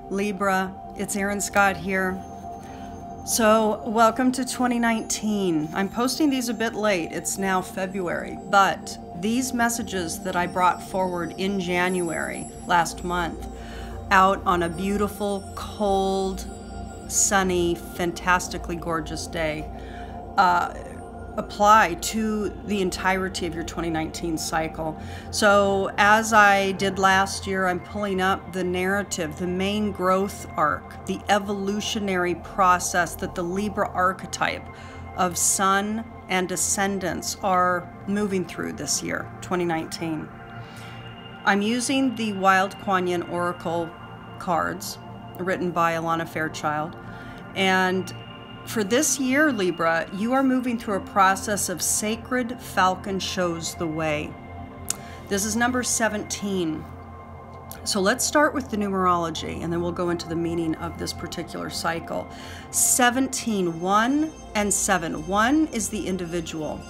Libra, it's Erin Scott here. So, welcome to 2019. I'm posting these a bit late. It's now February, but these messages that I brought forward in January last month, out on a beautiful, cold, sunny, fantastically gorgeous day, apply to the entirety of your 2019 cycle. So as I did last year, I'm pulling up the narrative, the main growth arc, the evolutionary process that the Libra archetype of sun and ascendants are moving through this year, 2019. I'm using the Wild Kuan Yin Oracle cards written by Alana Fairchild, and for this year, Libra, you are moving through a process of sacred falcon shows the way. This is number 17. So let's start with the numerology, and then we'll go into the meaning of this particular cycle. 17, 1 and 7. 1 is the individual.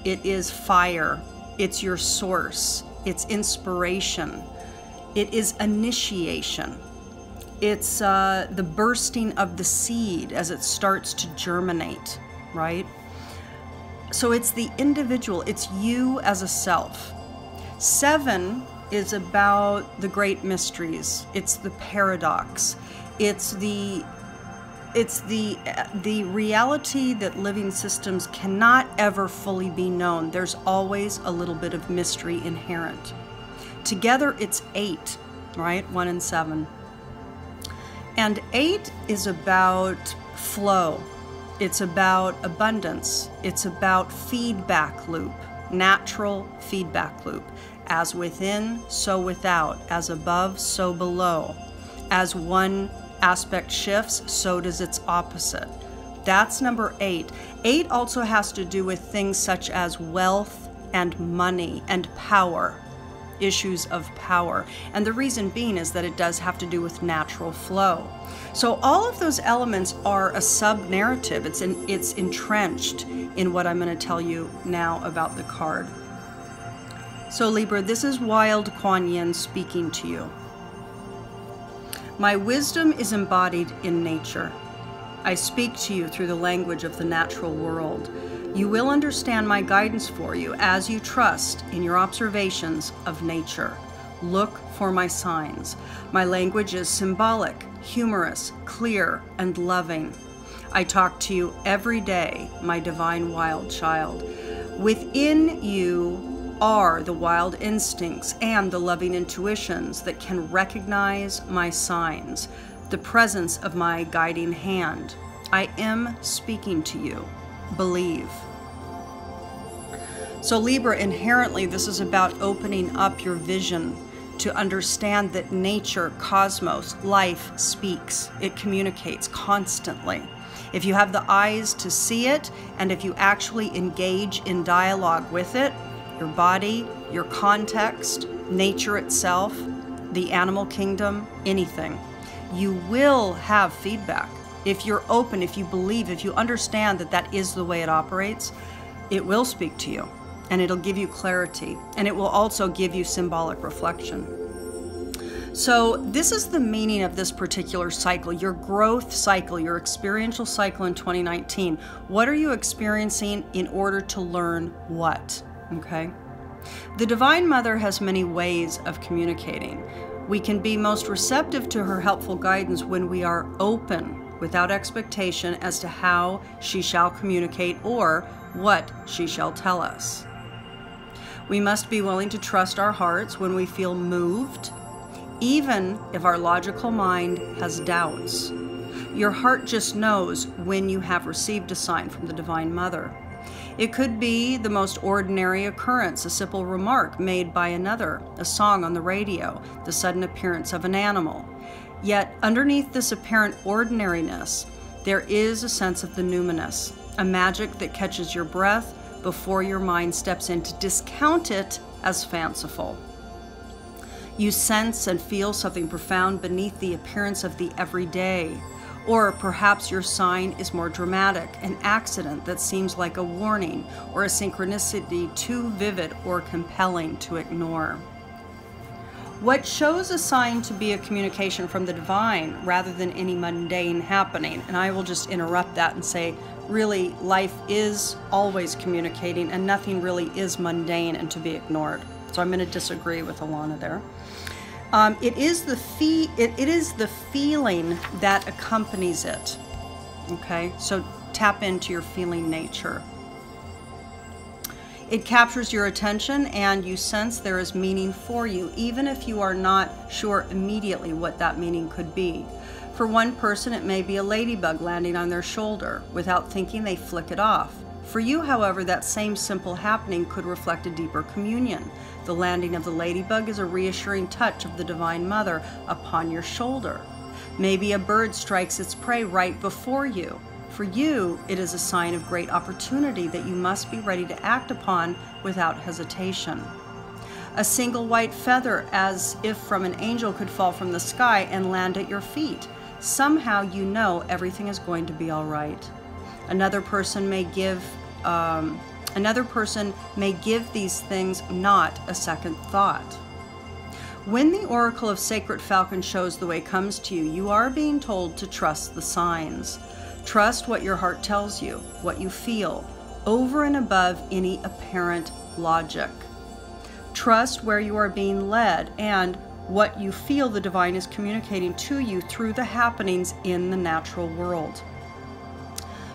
It is fire. It's your source. It's inspiration. It is initiation. It's the bursting of the seed as it starts to germinate, right? So it's the individual, it's you as a self. 7 is about the great mysteries. It's the paradox. It's the reality that living systems cannot ever fully be known. There's always a little bit of mystery inherent. Together it's 8, right? 1 and 7. And 8 is about flow. It's about abundance. It's about feedback loop, natural feedback loop. As within, so without. As above, so below. As one aspect shifts, so does its opposite. That's number 8. 8 also has to do with things such as wealth and money and power. Issues of power. And the reason being is that it does have to do with natural flow. So all of those elements are a sub-narrative. It's entrenched in what I'm going to tell you now about the card. So Libra, this is Wild Kuan Yin speaking to you. My wisdom is embodied in nature. I speak to you through the language of the natural world. You will understand my guidance for you as you trust in your observations of nature. Look for my signs. My language is symbolic, humorous, clear, and loving. I talk to you every day, my divine wild child. Within you are the wild instincts and the loving intuitions that can recognize my signs, the presence of my guiding hand. I am speaking to you. Believe. So Libra, inherently, this is about opening up your vision to understand that nature, cosmos, life speaks. It communicates constantly. If you have the eyes to see it, and if you actually engage in dialogue with it, your body, your context, nature itself, the animal kingdom, anything, you will have feedback. If you're open, if you believe, if you understand that that is the way it operates, it will speak to you, and it'll give you clarity, and it will also give you symbolic reflection. So this is the meaning of this particular cycle, your growth cycle, your experiential cycle in 2019. What are you experiencing in order to learn what? Okay. The Divine Mother has many ways of communicating. We can be most receptive to her helpful guidance when we are open, without expectation as to how she shall communicate or what she shall tell us. We must be willing to trust our hearts when we feel moved, even if our logical mind has doubts. Your heart just knows when you have received a sign from the Divine Mother. It could be the most ordinary occurrence, a simple remark made by another, a song on the radio, the sudden appearance of an animal. Yet underneath this apparent ordinariness, there is a sense of the numinous, a magic that catches your breath before your mind steps in to discount it as fanciful. You sense and feel something profound beneath the appearance of the everyday, or perhaps your sign is more dramatic, an accident that seems like a warning or a synchronicity too vivid or compelling to ignore. What shows a sign to be a communication from the divine rather than any mundane happening? And I will just interrupt that and say, really, life is always communicating, and nothing really is mundane and to be ignored. So I'm going to disagree with Alana there. It is the feeling that accompanies it. Okay, so tap into your feeling nature. It captures your attention and you sense there is meaning for you, even if you are not sure immediately what that meaning could be. For one person, it may be a ladybug landing on their shoulder. Without thinking, they flick it off. For you, however, that same simple happening could reflect a deeper communion. The landing of the ladybug is a reassuring touch of the Divine Mother upon your shoulder. Maybe a bird strikes its prey right before you. For you, it is a sign of great opportunity that you must be ready to act upon without hesitation. A single white feather, as if from an angel, could fall from the sky and land at your feet. Somehow you know everything is going to be all right. Another person may give these things not a second thought. When the Oracle of Sacred Falcon shows the way comes to you, you are being told to trust the signs. Trust what your heart tells you, what you feel, over and above any apparent logic. Trust where you are being led and what you feel the divine is communicating to you through the happenings in the natural world.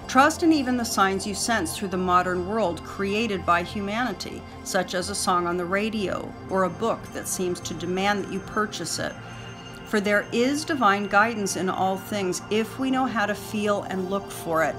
Trust in even the signs you sense through the modern world created by humanity, such as a song on the radio or a book that seems to demand that you purchase it. For there is divine guidance in all things if we know how to feel and look for it.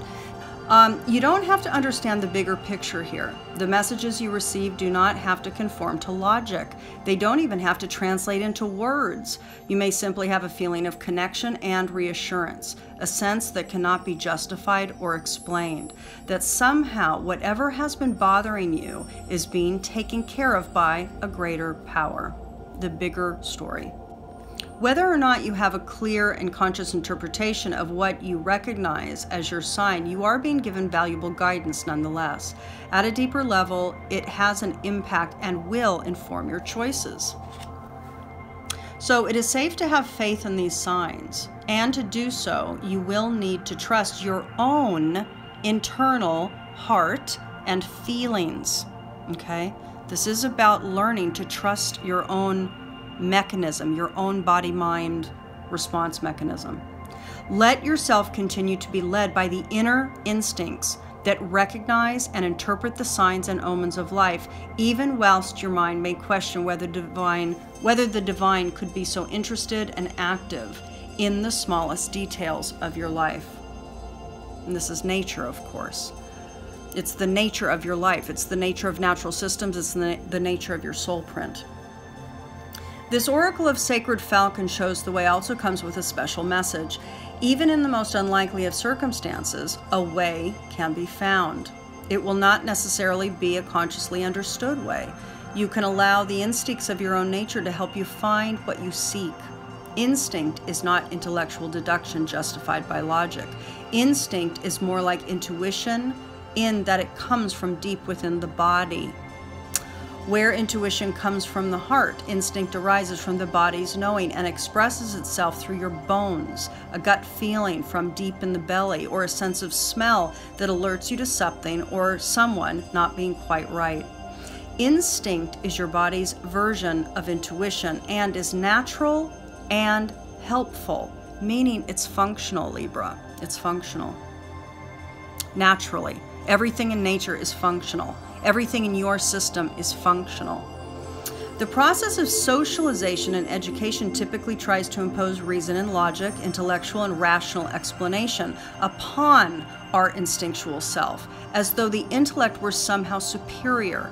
You don't have to understand the bigger picture here. The messages you receive do not have to conform to logic. They don't even have to translate into words. You may simply have a feeling of connection and reassurance, a sense that cannot be justified or explained, that somehow whatever has been bothering you is being taken care of by a greater power, the bigger story. Whether or not you have a clear and conscious interpretation of what you recognize as your sign, you are being given valuable guidance nonetheless. At a deeper level, it has an impact and will inform your choices. So it is safe to have faith in these signs, and to do so, you will need to trust your own internal heart and feelings. Okay? This is about learning to trust your own mechanism, your own body-mind response mechanism. Let yourself continue to be led by the inner instincts that recognize and interpret the signs and omens of life, even whilst your mind may question whether the divine could be so interested and active in the smallest details of your life. And this is nature, of course. It's the nature of your life. It's the nature of natural systems. It's the nature of your soul print. This Oracle of Sacred Falcon shows the way also comes with a special message. Even in the most unlikely of circumstances, a way can be found. It will not necessarily be a consciously understood way. You can allow the instincts of your own nature to help you find what you seek. Instinct is not intellectual deduction justified by logic. Instinct is more like intuition in that it comes from deep within the body. Where intuition comes from the heart, instinct arises from the body's knowing and expresses itself through your bones, a gut feeling from deep in the belly, or a sense of smell that alerts you to something or someone not being quite right. Instinct is your body's version of intuition and is natural and helpful, meaning it's functional, Libra. It's functional. Naturally. Everything in nature is functional. Everything in your system is functional. The process of socialization and education typically tries to impose reason and logic, intellectual and rational explanation upon our instinctual self, as though the intellect were somehow superior.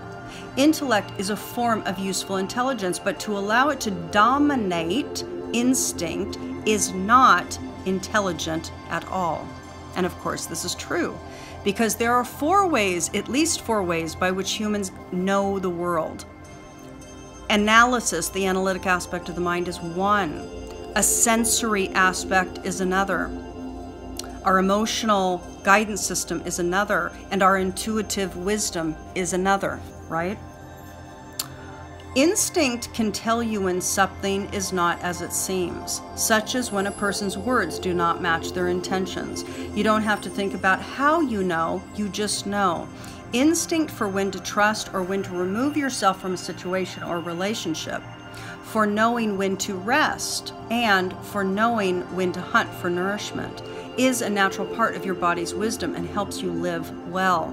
Intellect is a form of useful intelligence, but to allow it to dominate instinct is not intelligent at all. And of course, this is true, because there are at least four ways by which humans know the world. Analysis, the analytic aspect of the mind, is one. A sensory aspect is another. Our emotional guidance system is another, and our intuitive wisdom is another, right? Instinct can tell you when something is not as it seems, such as when a person's words do not match their intentions. You don't have to think about how you know, you just know. Instinct for when to trust or when to remove yourself from a situation or relationship, for knowing when to rest, and for knowing when to hunt for nourishment, is a natural part of your body's wisdom and helps you live well.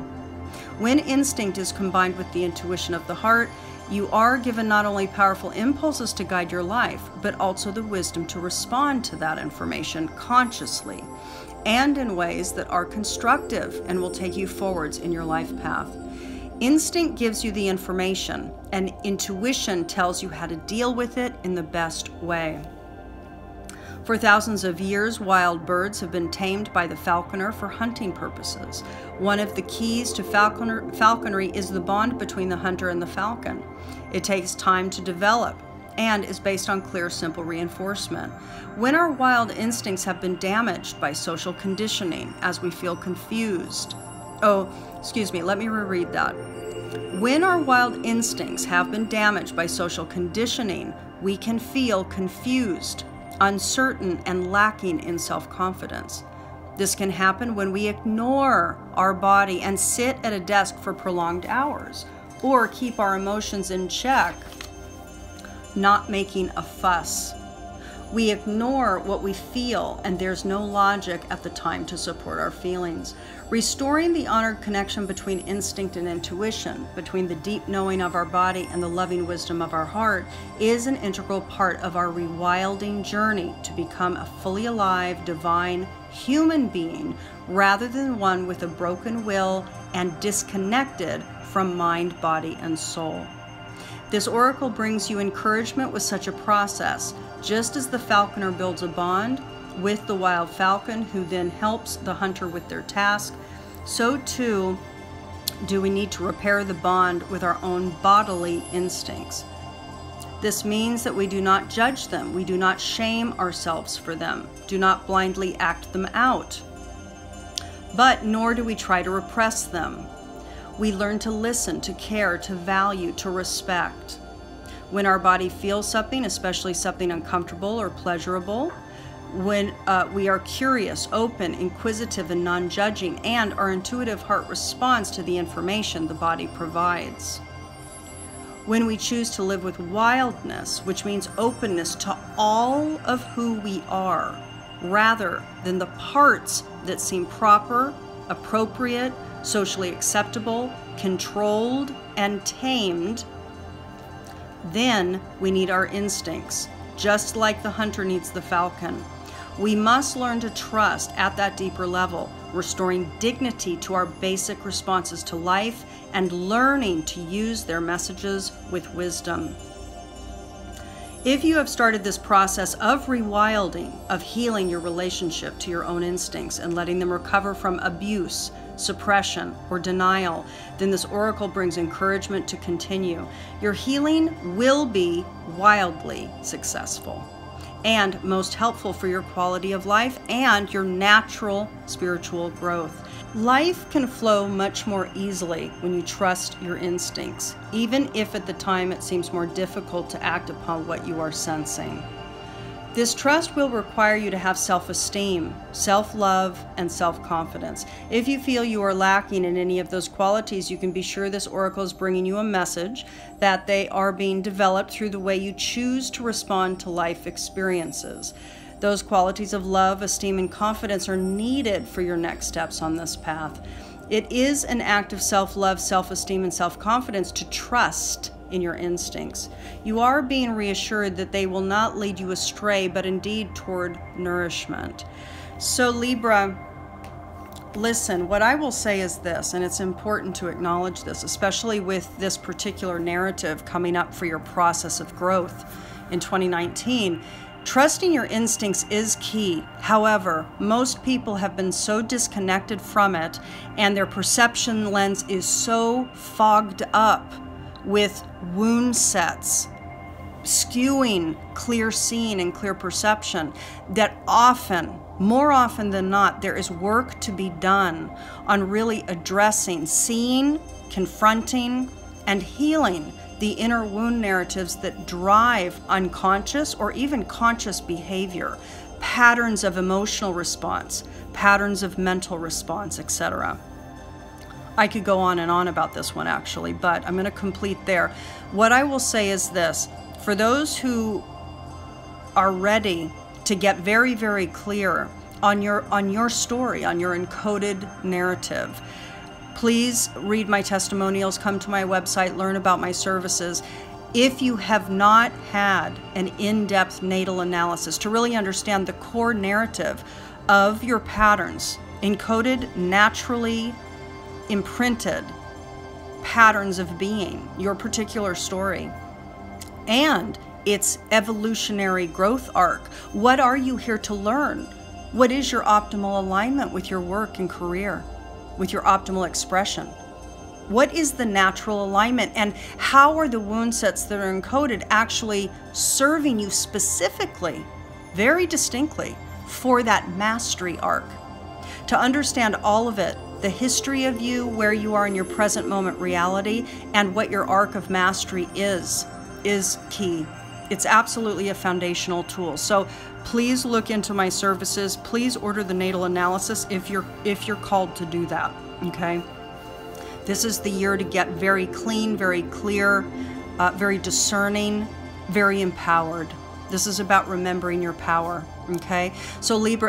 When instinct is combined with the intuition of the heart, you are given not only powerful impulses to guide your life, but also the wisdom to respond to that information consciously and in ways that are constructive and will take you forwards in your life path. Instinct gives you the information, and intuition tells you how to deal with it in the best way. For thousands of years, wild birds have been tamed by the falconer for hunting purposes. One of the keys to falconry is the bond between the hunter and the falcon. It takes time to develop and is based on clear, simple reinforcement. When our wild instincts have been damaged by social conditioning, as we feel confused. Let me reread that. When our wild instincts have been damaged by social conditioning, we can feel confused, uncertain, and lacking in self-confidence. This can happen when we ignore our body and sit at a desk for prolonged hours, or keep our emotions in check, not making a fuss. We ignore what we feel, and there's no logic at the time to support our feelings. Restoring the honored connection between instinct and intuition, between the deep knowing of our body and the loving wisdom of our heart, is an integral part of our rewilding journey to become a fully alive, divine human being, rather than one with a broken will and disconnected from mind, body, and soul. This oracle brings you encouragement with such a process, just as the falconer builds a bond with the wild falcon, who then helps the hunter with their task. So too do we need to repair the bond with our own bodily instincts. This means that we do not judge them, we do not shame ourselves for them, do not blindly act them out, but nor do we try to repress them. We learn to listen, to care, to value, to respect. When our body feels something, especially something uncomfortable or pleasurable, when we are curious, open, inquisitive, and non-judging, and our intuitive heart responds to the information the body provides. When we choose to live with wildness, which means openness to all of who we are, rather than the parts that seem proper, appropriate, socially acceptable, controlled, and tamed, then we need our instincts, just like the hunter needs the falcon. We must learn to trust at that deeper level, restoring dignity to our basic responses to life and learning to use their messages with wisdom. If you have started this process of rewilding, of healing your relationship to your own instincts and letting them recover from abuse, suppression, or denial, then this oracle brings encouragement to continue. Your healing will be wildly successful and most helpful for your quality of life and your natural spiritual growth. Life can flow much more easily when you trust your instincts, even if at the time it seems more difficult to act upon what you are sensing. This trust will require you to have self-esteem, self-love, and self-confidence. If you feel you are lacking in any of those qualities, you can be sure this oracle is bringing you a message that they are being developed through the way you choose to respond to life experiences. Those qualities of love, esteem, and confidence are needed for your next steps on this path. It is an act of self-love, self-esteem, and self-confidence to trust in your instincts. You are being reassured that they will not lead you astray, but indeed toward nourishment. So Libra, listen, what I will say is this, and it's important to acknowledge this, especially with this particular narrative coming up for your process of growth in 2019. Trusting your instincts is key. However, most people have been so disconnected from it, and their perception lens is so fogged up with wound sets, skewing clear seeing and clear perception, that often, more often than not, there is work to be done on really addressing, seeing, confronting, and healing the inner wound narratives that drive unconscious or even conscious behavior, patterns of emotional response, patterns of mental response, etc. I could go on and on about this one actually, but I'm going to complete there. What I will say is this: for those who are ready to get very, very clear on your story, on your encoded narrative, please read my testimonials, come to my website, learn about my services. If you have not had an in-depth natal analysis to really understand the core narrative of your patterns, encoded, naturally imprinted patterns of being, your particular story, and its evolutionary growth arc, what are you here to learn? What is your optimal alignment with your work and career, with your optimal expression? What is the natural alignment, and how are the wound sets that are encoded actually serving you specifically, very distinctly, for that mastery arc? To understand all of it, the history of you, where you are in your present moment reality, and what your arc of mastery is key. It's absolutely a foundational tool. So please look into my services. Please order the natal analysis if you're called to do that, okay? This is the year to get very clean, very clear, very discerning, very empowered. This is about remembering your power, okay? So Libra,